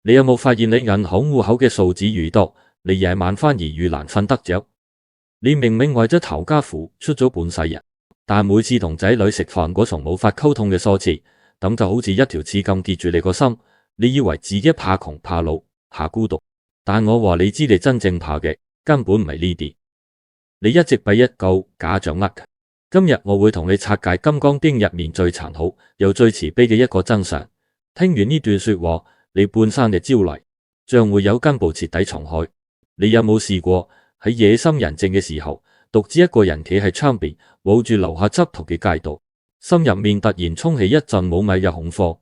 你有冇發現你銀行戶口嘅數字越多，你夜晚反而越難瞓得着？你明明為咗頭家付出咗半世人，但每次同仔女食飯嗰種冇法溝通嘅疏離，咁就好似一條刺咁結住你個心。你以為自己怕窮怕老怕孤獨，但我話你知，你真正怕嘅根本唔係呢啲。你一直俾一個假象呃嘅。今日我會同你拆解《金剛經》入面最殘酷又最慈悲嘅一個真相。聽完呢段說話，你半生嘅焦慮將會有根部徹底重開。你有冇試過喺夜深人靜嘅時候，獨自一個人企喺窗邊望住樓下執途嘅街道，心入面突然衝起一陣冇米嘅恐慌？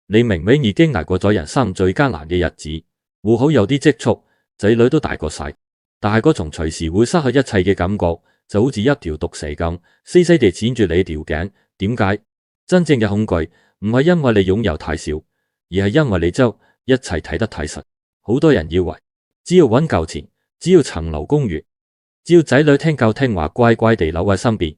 你明明已經捱過咗人生最艱難嘅日子，戶口有啲積蓄，仔女都大個晒，但係嗰種隨時會失去一切嘅感覺，就好似一條毒蛇咁，死死地纏住你條頸。點解？真正嘅恐懼唔係因為你擁有太少，而係因為你將一切睇得太實。好多人以為只要揾夠錢，只要層樓公寓，只要仔女聽教聽話乖乖地留喺身邊，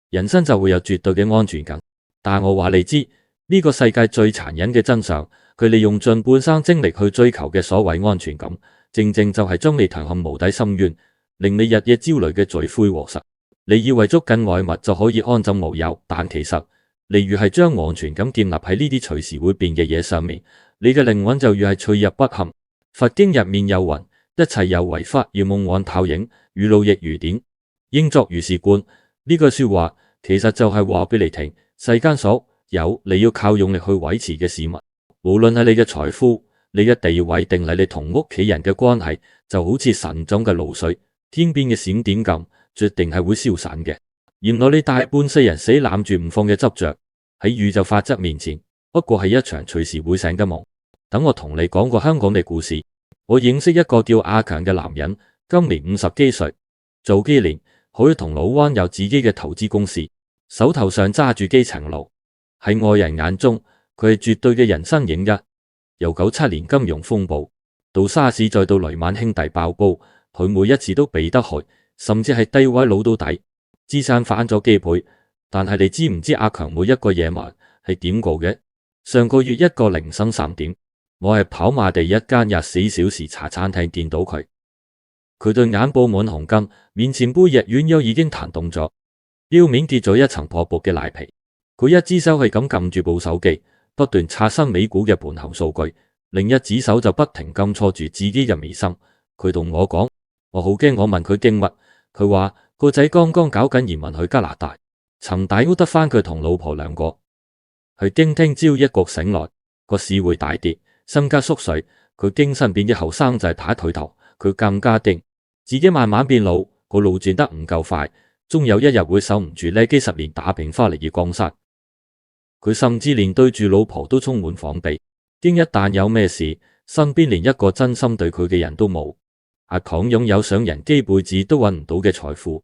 人生就會有絕對嘅安全感。但我話你知，呢個世界最殘忍嘅真相，佢利用盡半生精力去追求嘅所謂安全感，正正就係將你推向無底深淵，令你日夜焦慮嘅罪魁禍首。你以為捉緊外物就可以安枕無憂，但其實你越係將安全感建立喺呢啲隨時會變嘅嘢上面，你嘅靈魂就越係脆弱不堪。佛經入面有云：一切有為法，如夢幻泡影，如露亦如電，應作如是觀。呢句說話其實就係話俾你聽，世間所有你要靠用力去維持嘅事物，無論係你嘅財富、你嘅地位，定係你同屋企人嘅關係，就好似神中嘅露水、天邊嘅閃電咁，注定係會消散嘅。原來你大半世人死攬住唔放嘅執着，喺宇宙法則面前，不過係一場隨時會醒嘅夢。等我同你講個香港嘅故事。我認識一個叫阿強嘅男人，今年50幾歲，做幾年可以銅鑼灣有自己嘅投資公司，手頭上揸住幾層樓。喺外人眼中，佢係絕對嘅人生影一。由97年金融風暴到沙士，再到雷曼兄弟爆煲，佢每一次都避得開，甚至係低位攞到底，資產翻咗幾倍。但係你知唔知阿強每一個夜晚係點過嘅？上個月一個凌晨3點，我係跑馬地一間24小時茶餐廳見到佢，佢對眼布滿紅筋，面前杯日軟腰已經彈動咗，表面跌咗一層薄薄嘅奶皮。佢一隻手係咁撳住部手機，不斷刷新美股嘅盤後數據，另一隻手就不停咁搓住自己嘅眉心。佢同我講，我好驚。我問佢驚乜？佢話個仔剛剛搞緊移民去加拿大，層大屋得翻佢同老婆2個。佢驚聽朝一覺醒來，個市會大跌，身家縮水。佢驚身邊嘅後生仔抬腿頭，佢更加驚自己慢慢變老，個路轉得唔夠快，終有一日會守唔住呢幾10年打拼翻嚟嘅江山。佢甚至連對住老婆都充滿防備，驚一旦有咩事，身邊連一個真心對佢嘅人都冇。阿強擁有上人幾輩子都揾唔到嘅財富，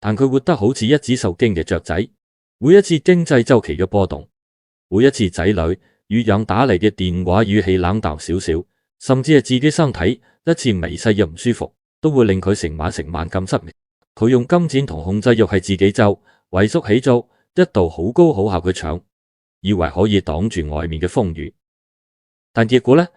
但佢活得好似一隻受驚嘅雀仔。每一次經濟周期嘅波動，每一次仔女越洋打嚟嘅電話語氣冷淡少少，甚至係自己身體一次微細嘅唔舒服，都會令佢成晚咁失眠。佢用金錢同控制欲係自己就萎縮起咗一道好高好厚嘅牆，以為可以擋住外面嘅風雨，但結果呢，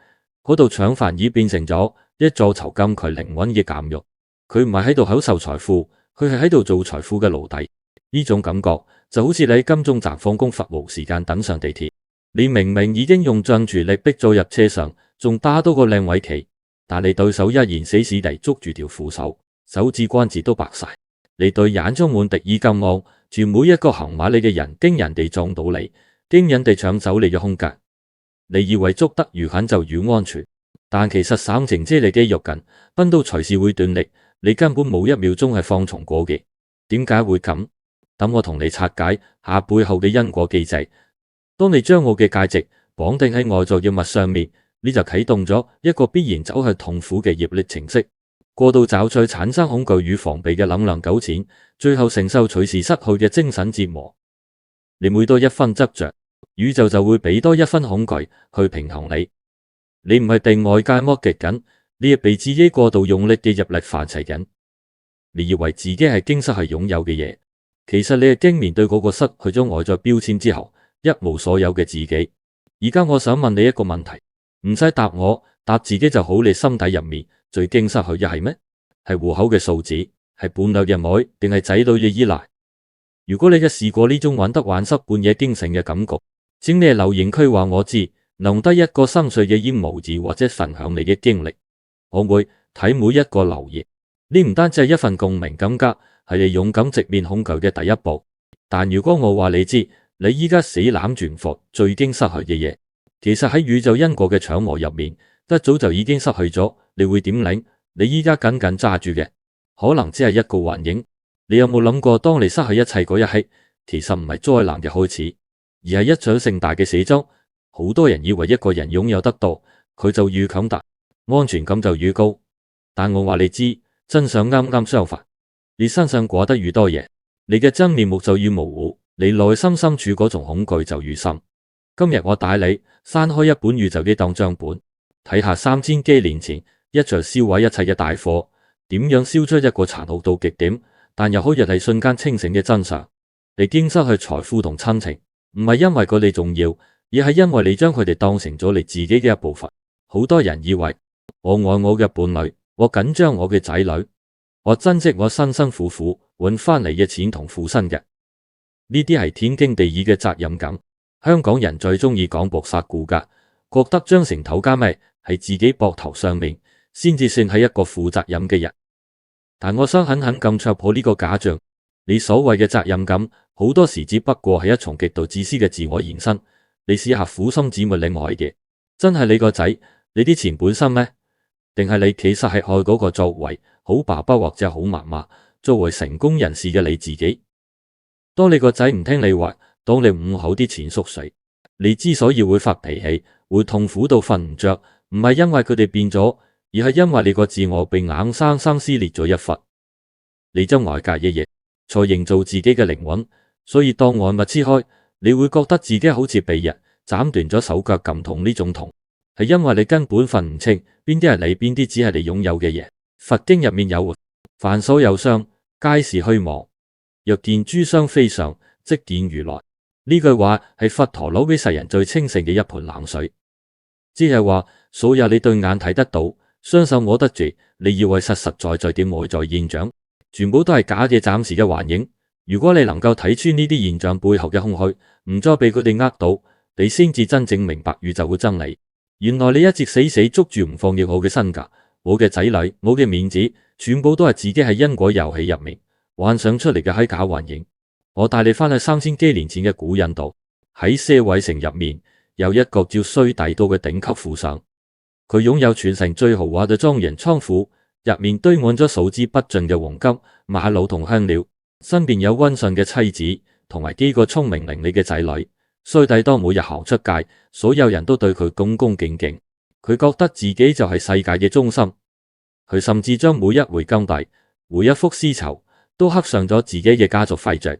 嗰道牆反而變成咗一座囚禁佢靈魂嘅監獄。佢唔係喺度享受財富，佢係喺度做財富嘅奴隸。呢種感覺就好似你喺金鐘站放工罰無時間等上地鐵，你明明已經用盡全力逼咗入車上，仲打到個靚位企，但你對手依然死死地捉住條扶手，手指關節都白晒。你對眼充滿敵意咁望住每一個行埋你嘅人，驚人哋撞到你，驚人哋搶走你嘅空間。你以為捉得越狠就越安全，但其實省城遮你肌肉緊，崩到隨時會斷力，你根本冇1秒鐘係放鬆過嘅。點解會咁？等我同你拆解下背後嘅因果機制。當你將我嘅價值綁定喺外在嘅物上面，你就啟動咗一個必然走向痛苦嘅業力程式。過度找取產生恐懼與防備嘅能量糾纏，最後承受隨時失去嘅精神折磨。你每多一分執着，宇宙就會俾多一分恐懼去平衡你。你唔係被外界剝極緊，你係被自己過度用力嘅入力範齊緊。你以為自己係經失係擁有嘅嘢，其實你係經面對嗰個失去咗外在標籤之後一無所有嘅自己。而家我想問你一個問題，唔使答我，答自己就好。你心底入面最驚失去嘅係咩？係戶口嘅數字，係伴侶嘅愛，定係仔女嘅依賴？如果你嘅試過呢種患得患失、半夜驚醒嘅感覺，請你留言區話我知，留低一個心碎嘅emoji或者分享你嘅經歷，我會睇每一個留言。呢唔單止係一份共鳴感覺，係你勇敢直面恐懼嘅第一步。但如果我話你知，你依家死攬住佛最驚失去嘅嘢，其實喺宇宙因果嘅長河入面，一早就已經失去咗，你會點領？你依家緊緊揸住嘅，可能只係一個幻影。你有冇諗過，當你失去一切嗰一刻，其實唔係災難嘅開始，而係一場盛大嘅死爭。好多人以為一個人擁有得多，佢就越強大，安全感就越高。但我話你知，真相啱啱相反。你身上過得越多嘢，你嘅真面目就越模糊，你內心深處嗰種恐懼就越深。今日我帶你翻開一本宇宙嘅當帳本，睇下3000幾年前一場燒毀一切嘅大火，點樣燒出一個殘酷到極點，但又可以係瞬間清醒嘅真相。你驚失去財富同親情，唔係因為佢哋重要，而係因為你將佢哋當成咗你自己嘅一部分。好多人以為我愛我嘅伴侶，我緊張我嘅仔女，我珍惜我辛辛苦苦揾翻嚟嘅錢同付身嘅，呢啲係天經地義嘅責任感。香港人最中意講搏殺顧家，覺得將成頭加咩喺自己膊頭上面，先至算係一個負責任嘅人。但我想狠狠咁戳破呢個假象，你所謂嘅責任感，好多時只不過係一重極度自私嘅自我延伸。你試下苦心姊妹另外嘅，真係你個仔，你啲錢本身咩？定係你其實係愛嗰個作為好爸爸或者好媽媽，作為成功人士嘅你自己。當你個仔唔聽你話，當你唔好啲錢縮水，你之所以會發脾氣，會痛苦到瞓唔着，唔係因為佢哋變咗，而係因為你個自我被硬生生撕裂咗一忽。你將外界嘅嘢再營造自己嘅靈魂，所以當外物撕開，你會覺得自己好似被人斬斷咗手腳咁痛。呢種痛係因為你根本分唔清邊啲係你，邊啲只係你擁有嘅嘢。佛經入面有凡所有相，皆是虛妄。若見諸相非相，即見如來。呢句話係佛陀攞俾世人最清醒嘅一盆冷水，即係話所有你對眼睇得到、雙手摸得住、你以為實實在在嘅外在現象，全部都係假嘅、暫時嘅幻影。如果你能夠睇穿呢啲現象背後嘅空虛，唔再被佢哋呃到，你先至真正明白宇宙嘅真理。原來你一直死死捉住唔放嘅我嘅身價、我嘅仔女、我嘅面子，全部都係自己喺因果遊戲入面幻想出嚟嘅虛假幻影。我帶你翻去3000幾年前嘅古印度，喺舍衛城入面有一個叫須帝都嘅頂級富商，佢擁有全城最豪華嘅莊園倉庫，入面堆滿咗數之不盡嘅黃金、瑪瑙同香料，身邊有溫順嘅妻子同埋幾個聰明伶俐嘅仔女。須帝都每日行出街，所有人都對佢恭恭敬敬，佢覺得自己就係世界嘅中心。佢甚至將每一枚金幣、每一幅絲綢都刻上咗自己嘅家族徽章。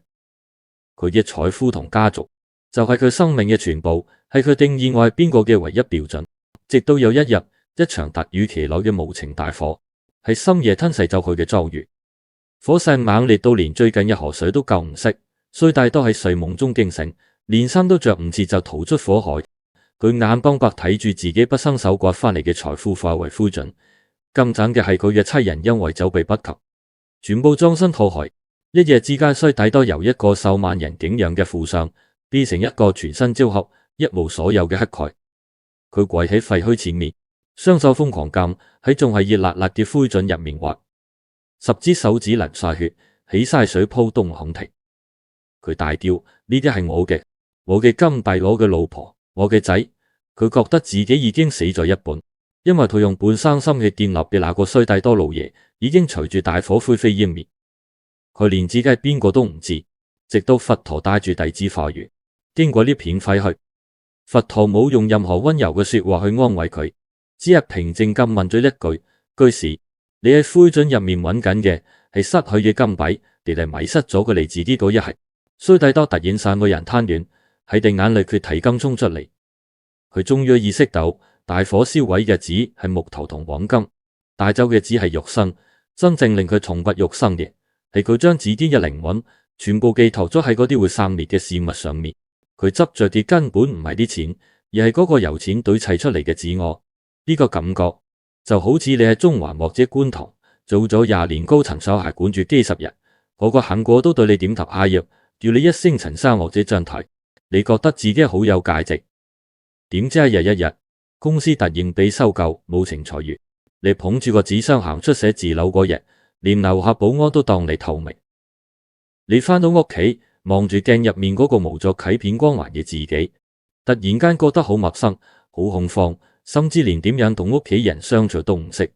佢嘅財富同家族就係佢生命嘅全部，係佢定義我係邊個嘅唯一標準。直到有一日，一場突如其來嘅無情大火喺深夜吞噬咗佢嘅莊園，火勢猛烈到連最近嘅河水都救唔熄。須帝都喺睡夢中驚醒，連衫都着唔切就逃出火海。佢眼光白睇住自己畢生手刮翻嚟嘅財富化為灰燼，更慘嘅係佢嘅妻人因為走避不及，全部葬身火海。一夜之間，須帝都由一個受萬人敬仰嘅富商，變成一個全身焦黑、一無所有嘅乞丐。佢跪喺廢墟前面，雙手瘋狂撳喺仲係熱辣辣嘅灰燼入面挖，10隻手指流晒血，起晒水泡都唔肯停。佢大叫：呢啲係我嘅金幣，我嘅老婆，我嘅仔。佢覺得自己已經死咗一半，因為佢用半生心嘅建立嘅那個須帝多老爺，已經隨住大火灰飛煙滅。佢連自己係邊個都唔知，直到佛陀帶住弟子化緣，經過呢片廢墟，佛陀冇用任何溫柔嘅說話去安慰佢，只係平靜咁問咗一句：居士，你喺灰燼入面揾緊嘅係失去嘅金幣，定係迷失咗佢哋自己嗰一係？須帝多突然散個人癱軟，喺地眼淚決堤咁衝出嚟。佢終於意識到，大火燒毀嘅只係木頭同黃金，帶走嘅只係肉身，真正令佢重不欲生嘅係佢將自己嘅靈魂全部寄託咗喺嗰啲會散滅嘅事物上面。佢執着嘅根本唔係啲錢，而係嗰個由錢堆砌出嚟嘅自我。呢個感覺就好似你喺中環或者觀塘做咗20年高層手下，管住幾十人，個個行過都對你點頭哈腰，叫你一聲陳生或者張台，你覺得自己好有價值。點知一日公司突然被收購，冇情裁員，你捧住個紙箱行出寫字樓嗰日，連樓下保安都當你透明。你返到屋企望住鏡入面嗰個無咗啟片光環嘅自己，突然間覺得好陌生、好恐慌，甚至連點樣同屋企人相處都唔識，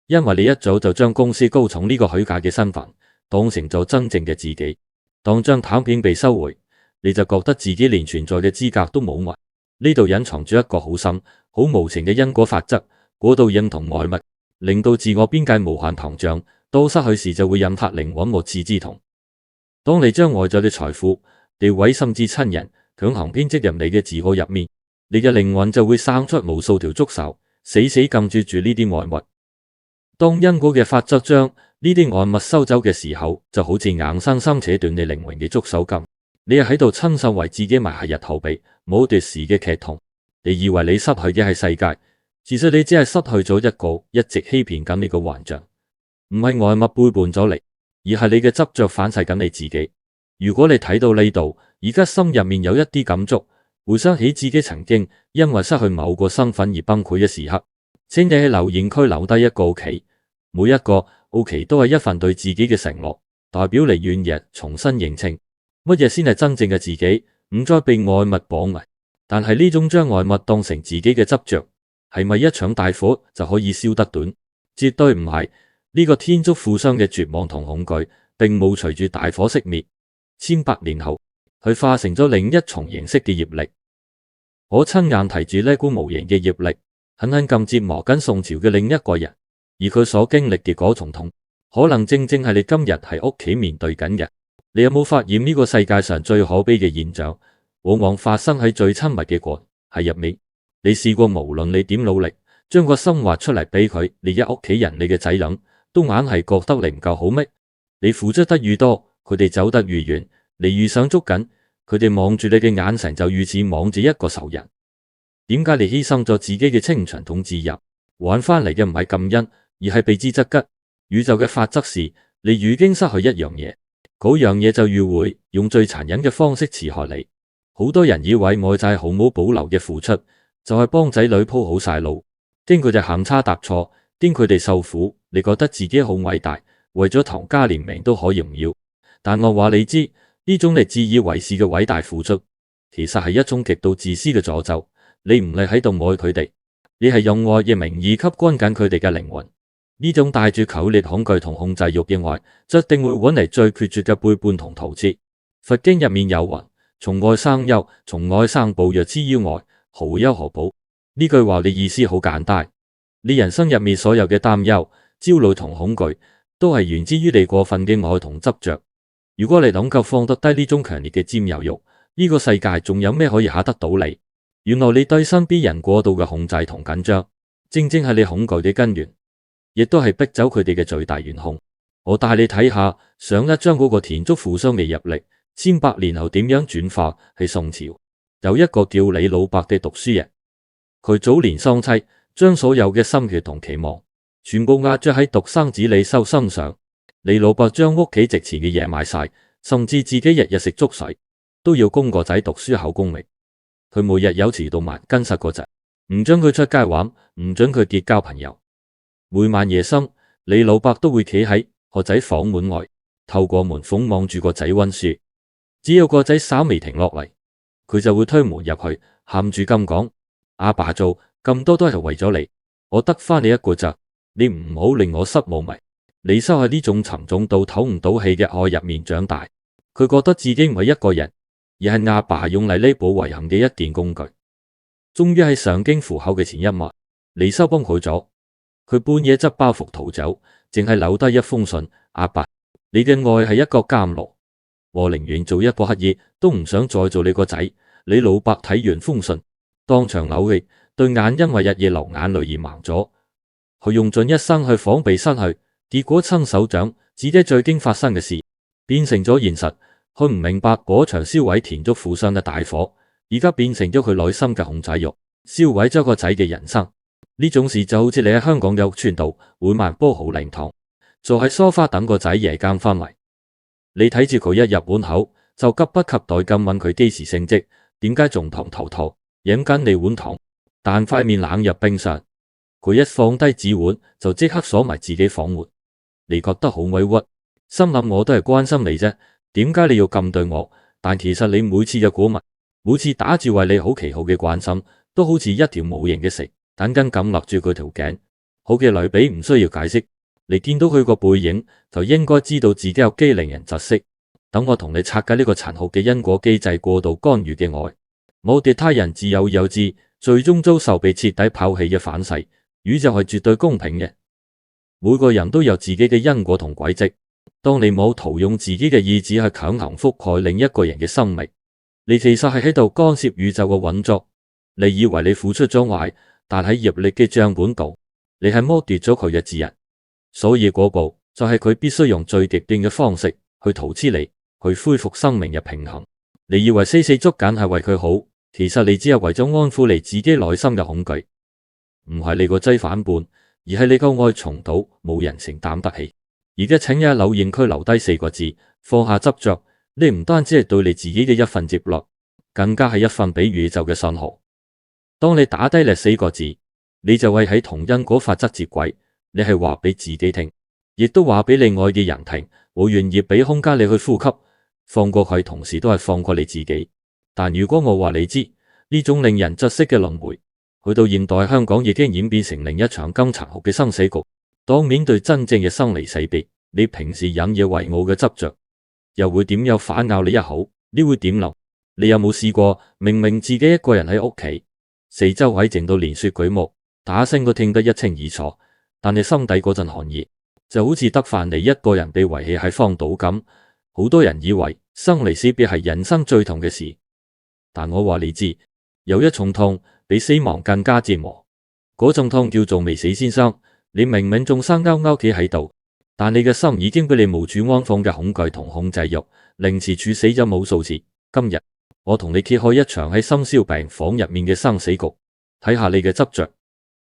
因為你一早就將公司高層呢個虛假嘅身份當成咗真正嘅自己。當張坦片被收回，你就覺得自己連存在嘅資格都冇埋。呢度隱藏住一個好深、好無情嘅因果法則，過度認同外物，令到自我邊界無限膨脹，到失去時就會引發靈魂和刺之痛。當你將外在嘅財富、地位甚至親人強行編織入你嘅自我入面，你嘅靈魂就會生出無數條觸手，死死撳住住呢啲外物。當因果嘅法則將呢啲外物收走嘅時候，就好似硬生生扯斷你靈魂嘅觸手咁。你係喺度親手為自己埋下日後備冇奪時嘅劇痛。你以為你失去嘅係世界，其實你只係失去咗一個一直欺騙緊你嘅幻象。唔係外物背叛咗你，而係你嘅執着反噬緊你自己。如果你睇到呢度，而家心入面有一啲感觸，回想起自己曾經因為失去某個身份而崩潰嘅時刻，請你喺留言區留低一個 OK， 每一個 OK 都係一份對自己嘅承諾，代表你願意重新認清乜嘢先係真正嘅自己，唔再被外物綁埋。但係呢種將外物當成自己嘅執着，係咪一場大火就可以燒得短？絕對唔係。呢個天竺富商嘅絕望同恐懼，並冇隨住大火熄滅。千百年後，佢化成咗另一重形式嘅業力。我親眼睇住呢股無形嘅業力，狠狠咁折磨緊宋朝嘅另一個人，而佢所經歷嘅嗰種痛，可能正正係你今日喺屋企面對緊嘅。你有冇發現呢個世界上最可悲嘅現象，往往發生喺最親密嘅個係入面？你試過無論你點努力，將個心挖出嚟俾佢，你嘅屋企人、你嘅仔女，都硬係覺得你唔夠好咩？你付出得越多，佢哋走得越遠，你越想捉緊，佢哋望住你嘅眼神就越似望住一個仇人。點解你犧牲咗自己嘅清純同自由，換翻嚟嘅唔係感恩，而係避之則吉？宇宙嘅法則是，你已經失去一樣嘢，嗰樣嘢就越會用最殘忍嘅方式刺害你。好多人以為外在毫無保留嘅付出，就係幫仔女鋪好晒路，驚佢哋行差踏錯，驚佢哋受苦，你覺得自己好偉大，為咗唐家連命都可以唔要。但我話你知，呢種你自以為是嘅偉大付出，其實係一種極度自私嘅詛咒。你唔係喺度愛佢哋，你係用愛嘅名義吸乾緊佢哋嘅靈魂。呢種帶住強烈恐懼同控制欲嘅愛，一定會揾嚟最決絕嘅背叛同逃撤。佛經入面有云：從愛生憂，從愛生怖，若之於愛，何憂何怖？呢句話嘅意思好簡單，你人生入面所有嘅擔憂、焦慮同恐懼，都係源自於你過分嘅愛同執着。如果你能夠放得低呢種強烈嘅佔有欲，呢個世界仲有咩可以嚇得到你？原來你對身邊人過度嘅控制同緊張，正正係你恐懼嘅根源，亦都係逼走佢哋嘅最大元兇。我帶你睇下上一章嗰個田竺富商嘅入力，千百年後點樣轉化。喺宋朝，有一個叫李老伯嘅讀書人，佢早年喪妻，將所有嘅心血同期望全部壓着喺獨生子李修身上。李老伯將屋企值錢嘅嘢賣晒，甚至自己日日食粥水，都要供個仔讀書考功名。佢每日有遲到晚跟實個仔，唔准佢出街玩，唔准佢結交朋友。每晚夜深，李老伯都會企喺個仔房門外，透過門縫望住個仔溫書。只要個仔稍微停落嚟，佢就會推門入去，喊住咁講：阿爸做咁多都係為咗你，我得翻你一個咋，你唔好令我失望咪。李修喺呢種沉重到唞唔到氣嘅愛入面長大，佢覺得自己唔係一個人，而係阿爸用嚟彌補遺憾嘅一件工具。終於喺上京赴口嘅前一晚，李修崩潰咗，佢半夜執包袱逃走，淨係留低一封信：阿爸，你嘅愛係一個監牢，我寧願做一個乞兒，都唔想再做你個仔。李老伯睇完封信，當場流血，對眼因為日夜流眼淚而盲咗。佢用盡一生去防備失去，結果親手將自己最驚發生嘅事變成咗現實。佢唔明白嗰場燒毀田竺富商嘅大火，而家變成咗佢內心嘅控制欲，燒毀咗個仔嘅人生。呢種事就好似你喺香港嘅屋邨度，每晚煲好靈湯，坐喺梳化等個仔夜間翻嚟，你睇住佢一入門口就急不及待咁問佢幾時升職，點解仲糖頭頭，飲緊你碗糖，但塊面冷入冰上。佢一放低紙碗就即刻鎖埋自己房門，你覺得好委屈，心諗我都係關心你啫，點解你要咁對我？但其實你每次嘅鼓舞，每次打住為你好旗號嘅關心，都好似一條無形嘅繩，緊緊咁勒住佢條頸。好嘅類比唔需要解釋，你見到佢個背影就應該知道自己有幾令人窒息。等我同你拆解呢個殘酷嘅因果機制過度干預嘅愛。我哋他人自有有之，最終遭受被徹底拋棄嘅反噬。宇宙係絕對公平嘅，每個人都有自己嘅因果同軌跡。當你冇圖用自己嘅意志去強行覆蓋另一個人嘅生命，你其實係喺度干涉宇宙嘅運作。你以為你付出咗愛，但喺業力嘅賬本度，你係剝奪咗佢嘅自由。所以嗰步就係佢必須用最極端嘅方式去陶瓷你，去恢復生命嘅平衡。你以為死死捉緊係為佢好，其實你只係為咗安撫你自己內心嘅恐懼。唔係你個仔反叛，而係你個愛重蹈，冇人承擔得起。而家請喺留言區留低4個字：放下執着。你唔單止係對你自己嘅一份接納，更加係一份俾宇宙嘅信號。當你打低呢4個字，你就會喺同因果法則接軌。你係話俾自己聽，亦都話俾你愛嘅人聽，我願意俾空間你去呼吸，放過佢，同時都係放過你自己。但如果我話你知，呢種令人窒息嘅輪迴，去到現代香港已經演變成另一場更殘酷嘅生死局。當面對真正嘅生離死別，你平時引以為傲嘅執着，又會點樣反咬你一口？你會點諗？你有冇試過明明自己一個人喺屋企，四周圍靜到連雪舉目，打聲都聽得一清二楚，但你心底嗰陣寒意，就好似得返你一個人被遺棄喺荒島咁。好多人以為生離死別係人生最痛嘅事，但我話你知，有一重痛比死亡更加折磨，嗰種痛叫做未死先生。你明明仲生勾勾企喺度，但你嘅心已經俾你無處安放嘅恐懼同控制欲凌遲處死咗無數次。今日我同你揭開一場喺深宵病房入面嘅生死局，睇下你嘅執着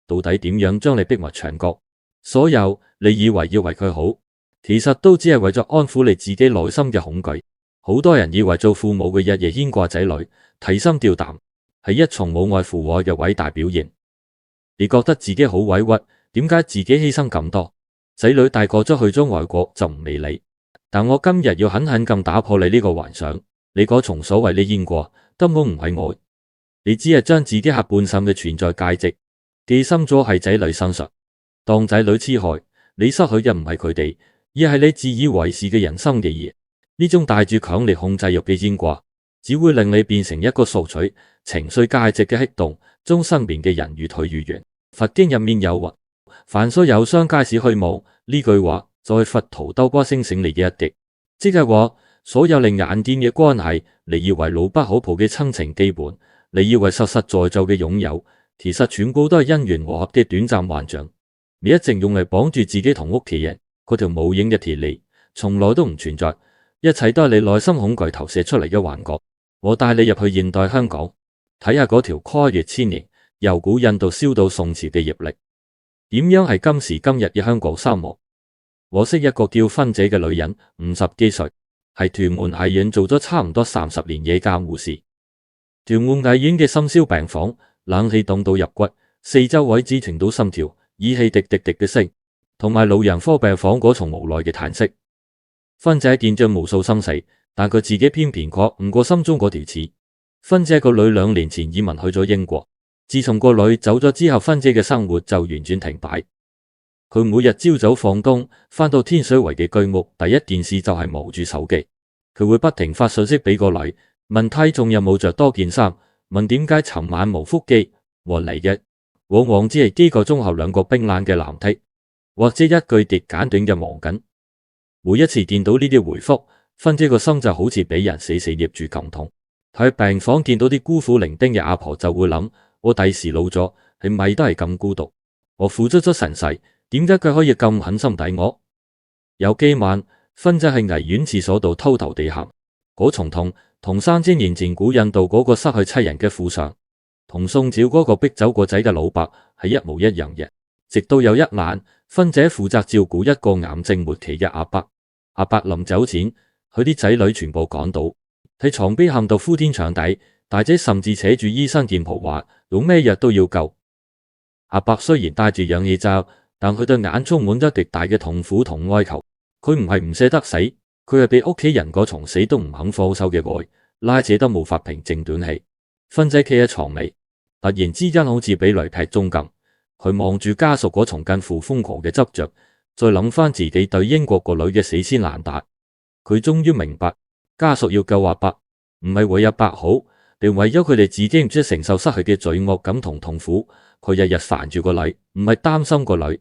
到底點樣將你逼埋牆角。所有你以為要為佢好，其實都只係為咗安撫你自己內心嘅恐懼。好多人以為做父母嘅日夜牽掛仔女，提心吊膽，係一重母愛父愛嘅偉大表現。你覺得自己好委屈，點解自己犧牲咁多？仔女大個咗去咗外國就唔理你。但我今日要狠狠咁打破你呢個幻想，你嗰重所謂你牽掛根本唔係愛，你只係將自己下半生嘅存在價值寄心咗喺仔女身上。當仔女痴害，你失去嘅唔係佢哋，而係你自以為是嘅人生嘅意義。呢種帶住強烈控制欲嘅牽掛，只會令你變成一個索取情緒價值嘅黑洞，將身邊嘅人越退越遠。佛經入面有云：凡所有相，皆是虛妄。呢句話就係佛陀兜瓜星醒嚟嘅一滴，即係話所有你眼見嘅關係，你以為牢不可破嘅親情基本，你以為實實在在嘅擁有，其實全部都係因緣和合嘅短暫幻象。你一直用嚟綁住自己同屋企人嗰條無影嘅鐵鏈，從來都唔存在。一切都係你內心恐懼投射出嚟嘅幻覺。我帶你入去現代香港，睇下嗰條跨越千年，由古印度燒到宋朝嘅業力，點樣係今時今日嘅香港沙漠。我識一個叫芬姐嘅女人，50幾歲，係屯門藝院做咗差唔多30年夜間護士。屯門藝院嘅深宵病房，冷氣凍到入骨，四周圍只聽到心跳、儀器滴滴滴嘅聲，同埋老人科病房嗰重無奈嘅嘆息。芬姐見咗無數生死，但佢自己偏偏過唔過心中嗰條刺。芬姐個女2年前移民去咗英國，自從個女走咗之後，芬姐嘅生活就完全停擺。佢每日朝早放工，返到天水圍嘅居屋，第一件事就係摸住手機。佢會不停發信息俾個女，問體重有冇着多件衫，問點解尋晚冇腹肌，和嚟嘅往往只係幾個鐘後2個冰冷嘅藍剔，或者一句疊簡短嘅忙緊。每一次見到呢啲回覆，芬姐個心就好似俾人死死捏住咁痛。喺病房見到啲孤苦伶仃嘅阿婆就會諗：我第時老咗係咪都係咁孤獨？我付出咗神世，點解佢可以咁狠心抵我？有幾晚，芬姐喺危院廁所度偷偷地喊，嗰重痛同3000年前古印度嗰個失去妻人嘅富商，同宋朝嗰個逼走個仔嘅老伯係一模一樣嘅。直到有一晚，芬姐負責照顧一個癌症末期嘅阿伯，阿伯臨走前，佢啲仔女全部趕到，喺床邊喊到呼天搶地，大姐甚至扯住醫生件袍話用咩藥都要救。阿伯雖然戴住氧氣罩，但佢對眼充滿咗極大嘅痛苦同哀求。佢唔係唔捨得死，佢係被屋企人嗰重死都唔肯放手嘅愛拉扯得無法平靜短氣。芬姐企喺床尾，突然之間好似俾雷劈中咁。佢望住家屬嗰重近乎瘋狂嘅執着，再諗翻自己對英國個女嘅死纏爛打，佢終於明白，家屬要救阿伯，唔係為阿伯好，定為咗佢哋自己唔知承受失去嘅罪惡感同痛苦。佢日日煩住個女，唔係擔心個女，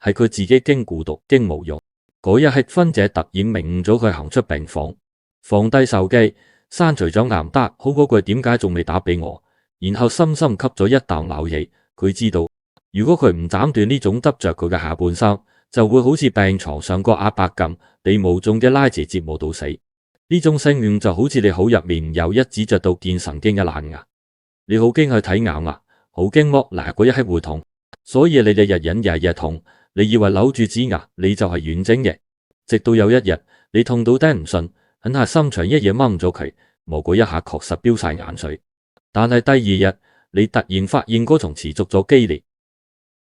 係佢自己驚孤獨驚無用。嗰日，芬姐突然明悟咗，佢行出病房，放低手機，刪除咗岩德好嗰句點解仲未打俾我，然後深深吸咗一啖冷氣。佢知道，如果佢唔斬斷呢種執着佢嘅下半生，就會好似病床上個阿伯咁，被無盡嘅拉扯折磨到死。呢種性命就好似你口入面有一指着到見神經嘅爛牙，你好驚去睇咬牙，好驚剝嗱嗰一刻會痛，所以你日日忍日日痛。你以為扭住支牙你就係完整嘅，直到有一日你痛到頂唔順，狠下心腸一嘢掹咗佢，摸嗰一下確實飆晒眼水。但係第二日你突然發現嗰種持續咗激烈，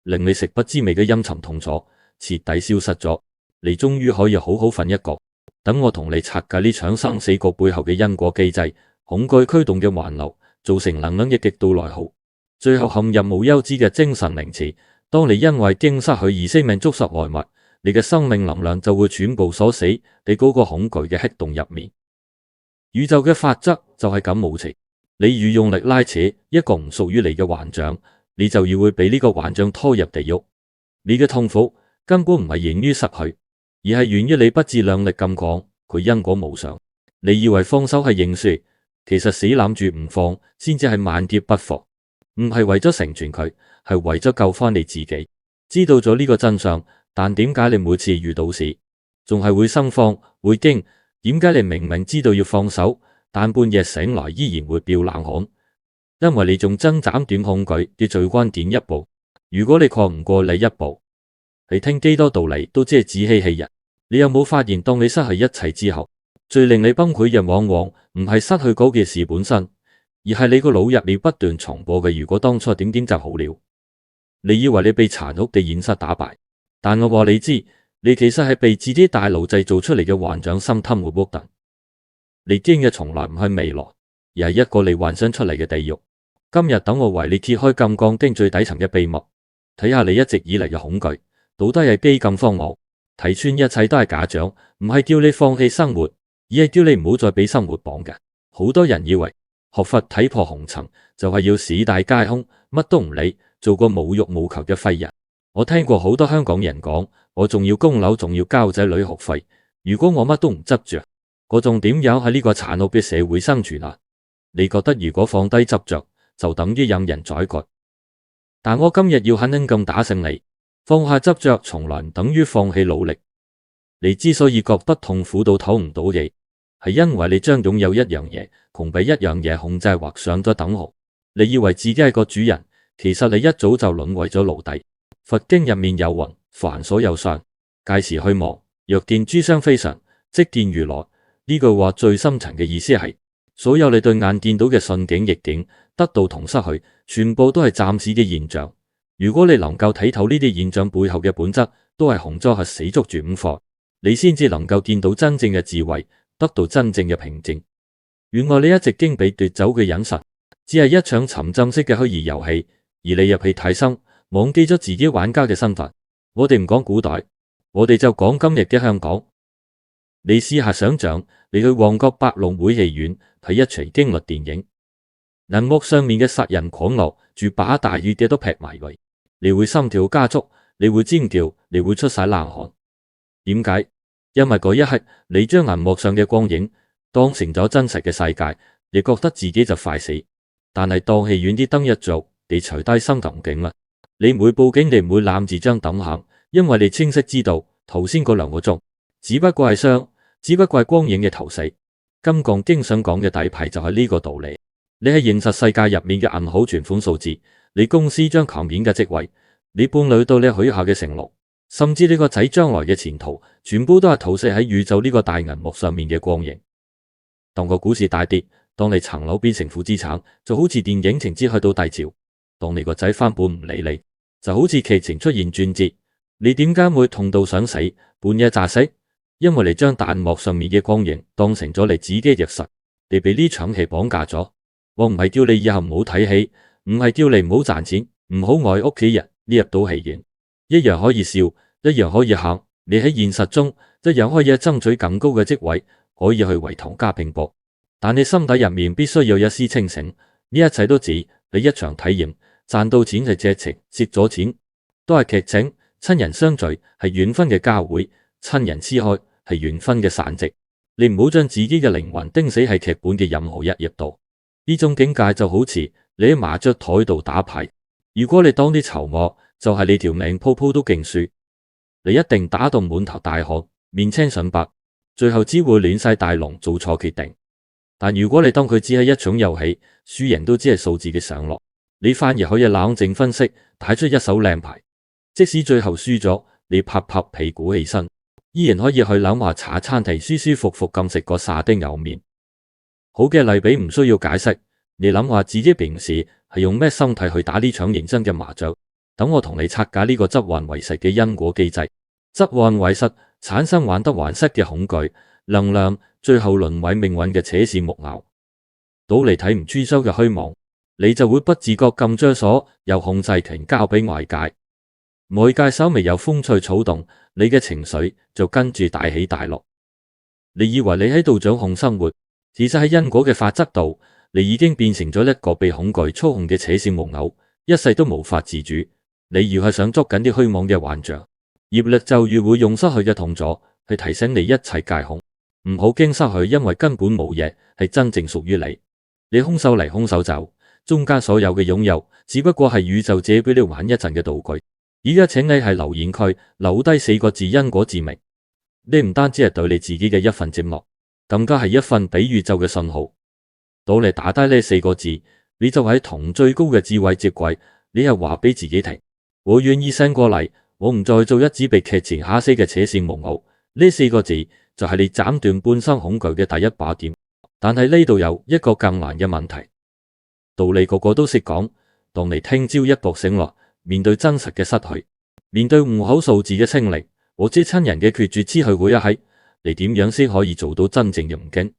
令你食不知味嘅陰沉痛楚徹底消失咗，你終於可以好好瞓一覺。等我同你拆解呢場生死個背後嘅因果機制，恐懼驅動嘅環流造成能量嘅極度內耗，最後陷入無休止嘅精神凌遲。當你因為驚失去而性命捉實外物，你嘅生命能量就會全部鎖死你嗰個恐懼嘅黑洞入面。宇宙嘅法則就係咁無情，你越用力拉扯一個唔屬於你嘅幻象，你就越會被呢個幻象拖入地獄。你嘅痛苦根本唔係源於失去，而係源於你不自量力咁講佢因果無常。你以為放手係認輸，其實死攬住唔放先至係萬劫不復，唔係為咗成全佢，係為咗救翻你自己。知道咗呢個真相，但點解你每次遇到事仲係會心慌會驚？點解你明明知道要放手，但半夜醒來依然會飆冷汗？因為你仲掙扎短恐懼嘅最關鍵一步。如果你抗唔過你一步，你聽幾多道理都只係自欺欺人。你有冇發現，當你失去一切之後，最令你崩潰嘅往往唔係失去嗰件事本身，而係你個腦入面不斷重播嘅如果當初點點就好了。你以為你被殘酷嘅現實打敗，但我話你知，你其實係被自己大腦製造出嚟嘅幻象心吞活活等。你驚嘅從來唔係未來，而係一個你幻想出嚟嘅地獄。今日等我為你揭開金剛經最底層嘅秘密，睇下你一直以嚟嘅恐懼到底係幾咁荒謬，睇穿一切都係假象，唔係叫你放棄生活，而係叫你唔好再俾生活綁架。好多人以為學佛睇破紅塵就係要四大皆空，乜都唔理，做個無欲無求嘅廢人。我聽過好多香港人講，我仲要供樓，仲要交仔女學費，如果我乜都唔執着，我仲點樣喺呢個殘酷嘅社會生存啊？你覺得如果放低執着就等於任人宰割？但我今日要狠狠咁打醒你，放下執着從來唔等於放棄努力。你之所以覺得痛苦到唞唔到氣，係因為你將擁有一樣嘢同被一樣嘢控制畫上咗等號。你以為自己係個主人，其實你一早就淪為咗奴隸。佛經入面有云：凡所有相，屆時去忘。若見諸相非常，即見如來。呢句話最深層嘅意思係，所有你對眼見到嘅順境逆境、得到同失去，全部都係暫時嘅現象。如果你能夠睇透呢啲現象背後嘅本質，都係紅咗係死捉住五貨，你先至能夠見到真正嘅智慧，得到真正嘅平靜。原來你一直經被奪走嘅隱神，只係一場沉浸式嘅虛擬遊戲，而你入戲太深，忘記咗自己玩家嘅身份。我哋唔講古代，我哋就講今日嘅香港。你試下想象，你去旺角百老匯戲院睇一場驚慄電影，銀幕上面嘅殺人狂流住把大雨滴都劈埋佢，你會心跳加速，你會尖叫，你會出晒冷汗。點解？因為嗰一刻你將銀幕上嘅光影當成咗真實嘅世界，你覺得自己就快死。但係當戲院啲燈一着，你除低心同警啦，你唔會報警，你唔會攬住張凳行，因為你清晰知道頭先嗰2個鐘只不過係傷，只不過係光影嘅投射。金剛經想講嘅底牌就係呢個道理。你喺現實世界入面嘅銀行存款數字，你公司將強面嘅職位，你伴侶對你許下嘅承諾，甚至你個仔將來嘅前途，全部都係投射喺宇宙呢個大銀幕上面嘅光影。當個股市大跌，當你層樓變成負資產，就好似電影情節去到低潮；當你個仔翻本唔理你，就好似劇情出現轉折。你點解會痛到想死，半夜詐死？因為你將彈幕上面嘅光影當成咗你自己嘅實，你被呢場戲綁架咗。我唔係叫你以後唔好睇戲，唔係叫你唔好賺錢，唔好愛屋企人，呢入到戲院一樣可以笑，一樣可以喊。你喺現實中一樣可以爭取更高嘅職位，可以去為堂家拼搏，但你心底入面必須要有一絲清醒。呢一切都指你一場體驗，賺到錢係借情，蝕咗錢都係劇情。親人相聚係緣分嘅交匯，親人撕開係緣分嘅散席。你唔好將自己嘅靈魂釘死喺劇本嘅任何一頁度。呢種境界就好似你喺麻雀台度打牌，如果你當啲籌碼，就係你條命鋪鋪都勁輸，你一定打到滿頭大汗，面青唇白，最後只會亂晒大龍，做錯決定。但如果你當佢只係一場遊戲，輸贏都只係數字嘅上落，你反而可以冷靜分析，睇出一手靚牌。即使最後輸咗，你拍拍屁股起身，依然可以去諗下茶餐廳舒舒服服咁食個沙丁牛麵。好嘅例比唔需要解釋，你諗下自己平時係用咩心態去打呢場認真嘅麻雀。等我同你拆解呢個執幻為實嘅因果機制。執幻為實產生患得患失嘅恐懼能量，最後淪為命運嘅扯線木偶。到你睇唔出周嘅虛妄，你就會不自覺咁將所有控制權交俾外界。外界稍微有風吹草動，你嘅情緒就跟住大起大落。你以為你喺度掌控生活，其實喺因果嘅法則度，你已經變成咗一個被恐懼操控嘅扯線木偶，一世都無法自主。你越係想捉緊啲虛妄嘅幻象，業力就越會用失去嘅痛楚去提醒你一切皆空。唔好驚失去，因為根本冇嘢係真正屬於你。你空手嚟空手走，中間所有嘅擁有只不過係宇宙借俾你玩一陣嘅道具。而家請你喺留言區留低4個字因果自明。你唔單止係對你自己嘅一份承諾，更加係一份俾宇宙嘅信號。到你打低呢4個字，你就喺同最高嘅智慧接軌。你係話俾自己聽，我願意醒過嚟，我唔再做一隻被劇情嚇死嘅扯線木偶。呢4個字就係你斬斷半生恐懼嘅第一把劍。但係呢度有一個更難嘅問題，道理個個都識講，當你聽朝一覺醒來，面對真實嘅失去，面對戶口數字嘅清零，或者親人嘅決絕之去嗰一刻，你點樣先可以做到真正嘅唔驚？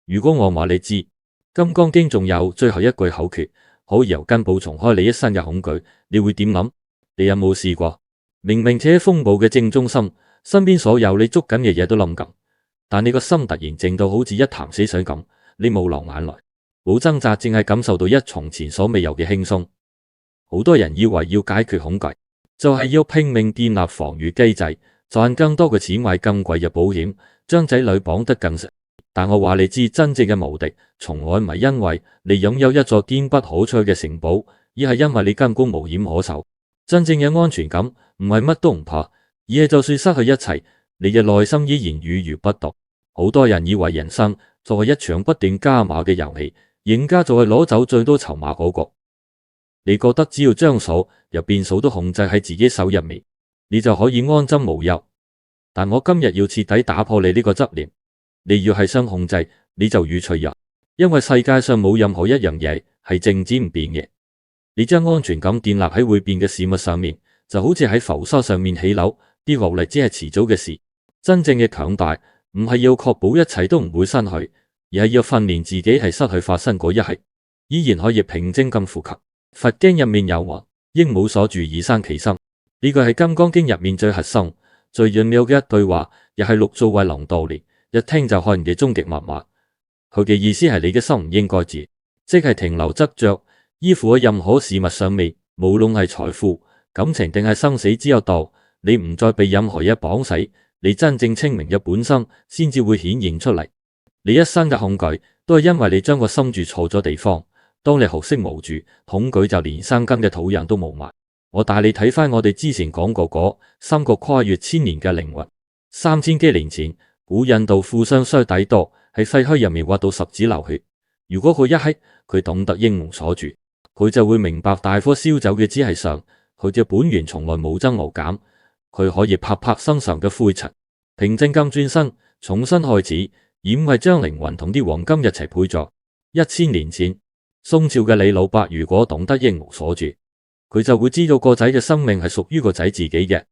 如果我話你知，《金剛經》仲有最後一句口訣，可以由根部重開你一生嘅恐懼，你會點諗？你有冇試過？明明企喺風暴嘅正中心，身邊所有你捉緊嘅嘢都冧緊，但你個心突然靜到好似一潭死水咁，你冇流眼淚，冇掙扎，淨係感受到一從前所未有嘅輕鬆。好多人以為要解決恐懼，就係要拼命建立防禦機制，賺更多嘅錢，買更貴嘅保險，將仔女綁得更實。但我話你知，真正嘅無敵，從來唔係因為你擁有一座堅不可摧嘅城堡，而係因為你根本無險可守。真正嘅安全感，唔係乜都唔怕，而係就算失去一切，你嘅內心依然如如不動。好多人以為人生就係一場不斷加碼嘅遊戲，贏家就係攞走最多籌碼嗰個。你覺得只要將所有變數都控制喺自己手入面，你就可以安枕無憂。但我今日要徹底打破你呢個執念。你要係想控制，你就越脆弱，因為世界上冇任何一樣嘢係靜止唔變嘅。你將安全感建立喺會變嘅事物上面，就好似喺浮沙上面起樓，跌落嚟只係遲早嘅事。真正嘅強大唔係要確保一切都唔會失去，而係要訓練自己係失去發生嗰一刻，依然可以平靜咁呼吸。佛經入面有話：鸚鵡鎖住以生其心，呢個係金剛經入面最核心、最玄妙嘅一句話，又係六祖慧能道年一聽就看嘅終極密碼。佢嘅意思係你嘅心唔應該止，即係停留執着，依附喺任何事物上面，無論係財富、感情定係生死之有道，你唔再被任何嘢綁死，你真正清明嘅本身先至會顯現出嚟。你一生嘅恐懼都係因為你將個心住錯咗地方。當你學識無住，恐懼就連生根嘅土壤都冇埋。我帶你睇翻我哋之前講過嗰3個跨越千年嘅靈魂。3000幾年前，古印度富商衰底多，喺廢墟入面挖到十指流血。如果佢一係佢懂得英雄所住，佢就會明白大火燒走嘅只係相，佢嘅本源從來無增無減。佢可以拍拍身上嘅灰塵，平靜咁轉身，重新開始，而唔係將靈魂同啲黃金一齊配作。1000年前，宋朝嘅李老伯如果懂得英雄所住，佢就會知道個仔嘅生命係屬於個仔自己嘅，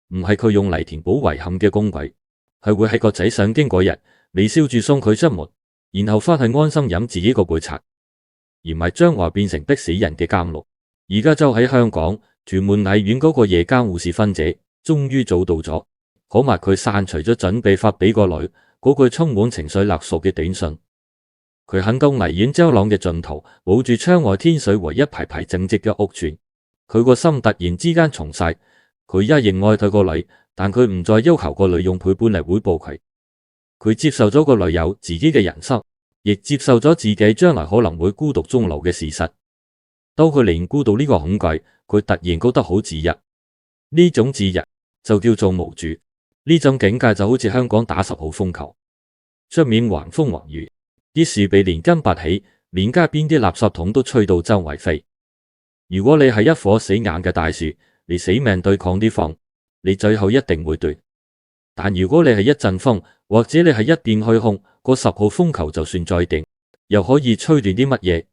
唔係佢用嚟填補遺憾嘅公鬼，係會喺個仔上京嗰日微笑住送佢出門，然後翻去安心飲自己個杯茶，而唔係將話變成逼死人嘅監獄。而家就喺香港屯門藝苑嗰個夜間護士芬姐終於早到咗，可埋佢刪除咗準備發俾個女嗰句充滿情緒勒索嘅短信。佢肯到藝苑走廊嘅盡頭，望住窗外天水圍一排排正直嘅屋邨，佢個心突然之間重晒。佢依然愛佢個女，但佢唔再要求個女用陪伴嚟回報佢。佢接受咗個女有自己嘅人生，亦接受咗自己將來可能會孤獨終老嘅事實。當佢連孤獨呢個恐懼，佢突然覺得好自由。呢種自由就叫做無助。呢種境界就好似香港打10號風球，出面橫風橫雨，啲樹被連根拔起，連街邊啲垃圾桶都吹到周圍飛。如果你係一棵死硬嘅大樹，你死命對抗啲風，你最後一定會斷。但如果你係一陣風，或者你係一片虛空，個10號風球就算再勁，又可以吹斷啲乜嘢？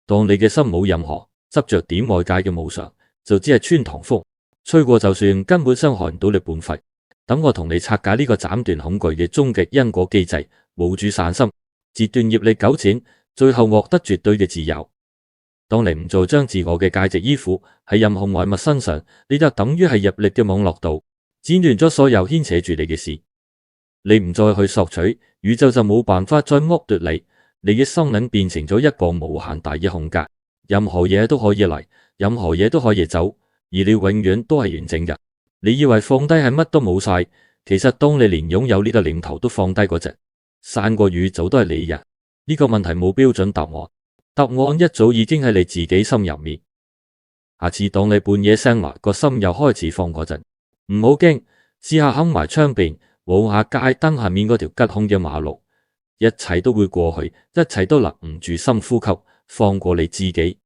當你嘅心冇任何執着點外界嘅無常，就只係穿堂風，吹過就算，根本傷害唔到你半分。等我同你拆解呢個斬斷恐懼嘅終極因果機制，無住散心，截斷業力糾纏，最後獲得絕對嘅自由。當你唔再將自我嘅價值依附喺任何外物身上，你就等於係入力嘅網絡度剪斷咗所有牽扯住你嘅事。你唔再去索取，宇宙就冇辦法再剝奪你。你嘅心靈變成咗一個無限大嘅空間，任何嘢都可以嚟，任何嘢都可以走，而你永遠都係完整嘅。你以為放低係乜都冇晒，其實當你連擁有呢個念頭都放低嗰陣，散個宇宙都係你嘅。呢個問題冇標準答案，答案一早已經喺你自己心入面。下次當你半夜醒來，個心又開始放嗰陣，唔好驚，試下行埋窗邊，望下街燈下面嗰條吉空嘅馬路，一切都會過去，一切都留唔住，深呼吸，放過你自己。